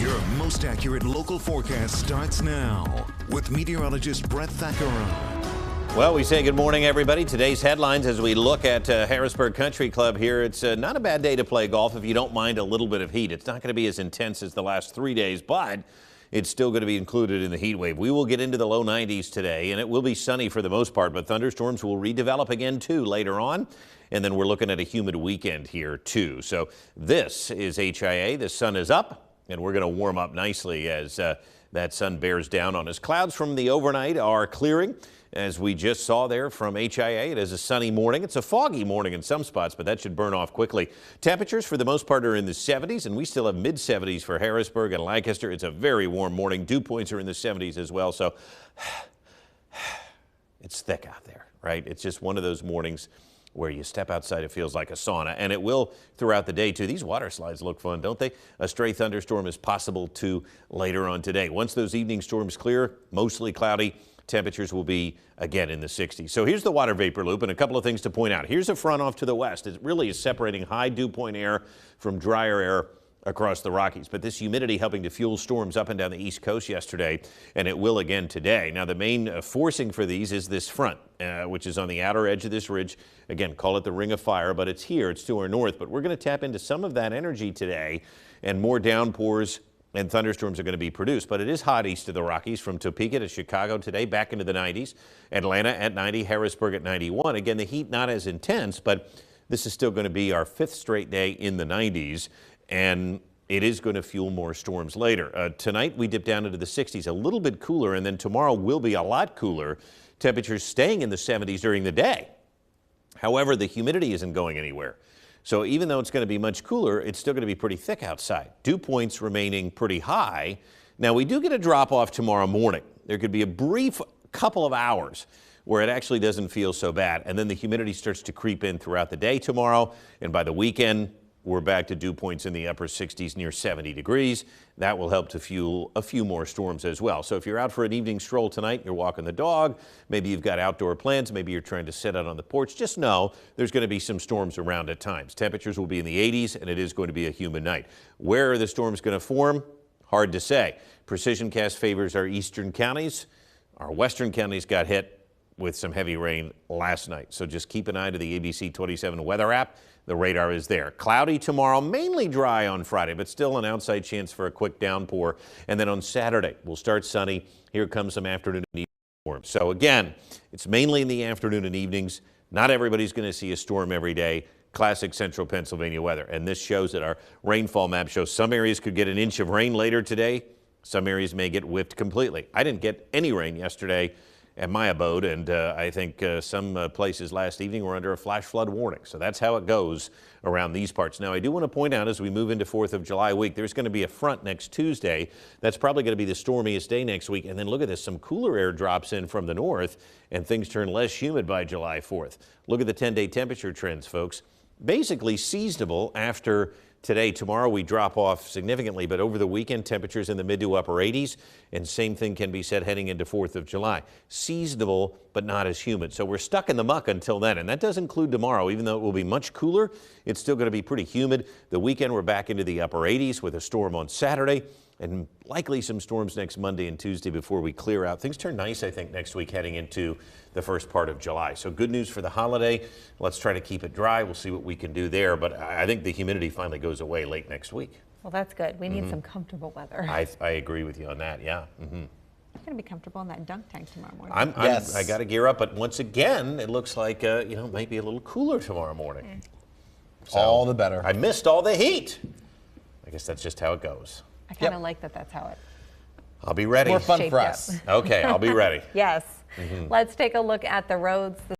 Your most accurate local forecast starts now with meteorologist Brett Thackeron. Well, we say good morning, everybody. Today's headlines as we look at Harrisburg Country Club here. It's not a bad day to play golf if you don't mind a little bit of heat. It's not going to be as intense as the last 3 days, but it's still going to be included in the heat wave. We will get into the low 90s today, and it will be sunny for the most part, but thunderstorms will redevelop again, too, later on. And then we're looking at a humid weekend here, too. So this is HIA. The sun is up, and we're going to warm up nicely as that sun bears down on us. Clouds from the overnight are clearing, as we just saw there from HIA. It is a sunny morning. It's a foggy morning in some spots, but that should burn off quickly. Temperatures for the most part are in the 70s, and we still have mid-70s for Harrisburg and Lancaster. It's a very warm morning. Dew points are in the 70s as well, so it's thick out there, right? It's just one of those mornings where you step outside, it feels like a sauna, and it will throughout the day, too. These water slides look fun, don't they? A stray thunderstorm is possible, too, later on today. Once those evening storms clear, mostly cloudy, temperatures will be again in the 60s. So here's the water vapor loop, and a couple of things to point out. Here's a front off to the west. It really is separating high dew point air from drier air across the Rockies, but this humidity helping to fuel storms up and down the East Coast yesterday, and it will again today. Now, the main forcing for these is this front, which is on the outer edge of this ridge. Again, call it the ring of fire, but it's here. It's to our north, but we're going to tap into some of that energy today, and more downpours and thunderstorms are going to be produced. But it is hot east of the Rockies, from Topeka to Chicago today, back into the 90s. Atlanta at 90, Harrisburg at 91. Again, the heat not as intense, but this is still going to be our 5th straight day in the 90s. And it is going to fuel more storms later. Tonight, we dip down into the 60s, a little bit cooler, and then tomorrow will be a lot cooler. Temperatures staying in the 70s during the day. However, the humidity isn't going anywhere. So even though it's going to be much cooler, it's still going to be pretty thick outside. Dew points remaining pretty high. Now, we do get a drop off tomorrow morning. There could be a brief couple of hours where it actually doesn't feel so bad. And then the humidity starts to creep in throughout the day tomorrow. And by the weekend, we're back to dew points in the upper 60s, near 70 degrees. That will help to fuel a few more storms as well. So if you're out for an evening stroll tonight, you're walking the dog, maybe you've got outdoor plans, maybe you're trying to sit out on the porch, just know there's going to be some storms around at times. Temperatures will be in the 80s, and it is going to be a humid night. Where are the storms going to form? Hard to say. Precision cast favors our eastern counties. Our western counties got hit with some heavy rain last night. So just keep an eye to the ABC 27 weather app. The radar is there. Cloudy tomorrow, mainly dry on Friday, but still an outside chance for a quick downpour. And then on Saturday, we'll start sunny. Here comes some afternoon and evening storms. So again, it's mainly in the afternoon and evenings. Not everybody's going to see a storm every day. Classic central Pennsylvania weather. And this shows that our rainfall map shows some areas could get an inch of rain later today. Some areas may get whipped completely. I didn't get any rain yesterday at my abode, and I think some places last evening were under a flash flood warning. So that's how it goes around these parts. Now, I do want to point out, as we move into 4th of July week, there's going to be a front next Tuesday. That's probably going to be the stormiest day next week. And then look at this, some cooler air drops in from the north, and things turn less humid by July 4th. Look at the 10-day temperature trends, folks. Basically seasonable after today. Tomorrow we drop off significantly, but over the weekend, temperatures in the mid to upper 80s, and same thing can be said heading into 4th of July. Seasonable, but not as humid. So we're stuck in the muck until then, and that does include tomorrow. Even though it will be much cooler, it's still going to be pretty humid. The weekend, we're back into the upper 80s with a storm on Saturday, and likely some storms next Monday and Tuesday before we clear out. Things turn nice, I think, next week heading into the first part of July. So good news for the holiday. Let's try to keep it dry. We'll see what we can do there. But I think the humidity finally goes away late next week. Well, that's good. We need some comfortable weather. I agree with you on that, yeah. You're going to be comfortable in that dunk tank tomorrow morning. I got to gear up, but once again, it looks like, it might be a little cooler tomorrow morning. So all the better. I missed all the heat. I guess that's just how it goes. I kind of like that that's how it I'll be ready. More fun shaped for up. us. Okay, I'll be ready. Yes. Let's take a look at the roads.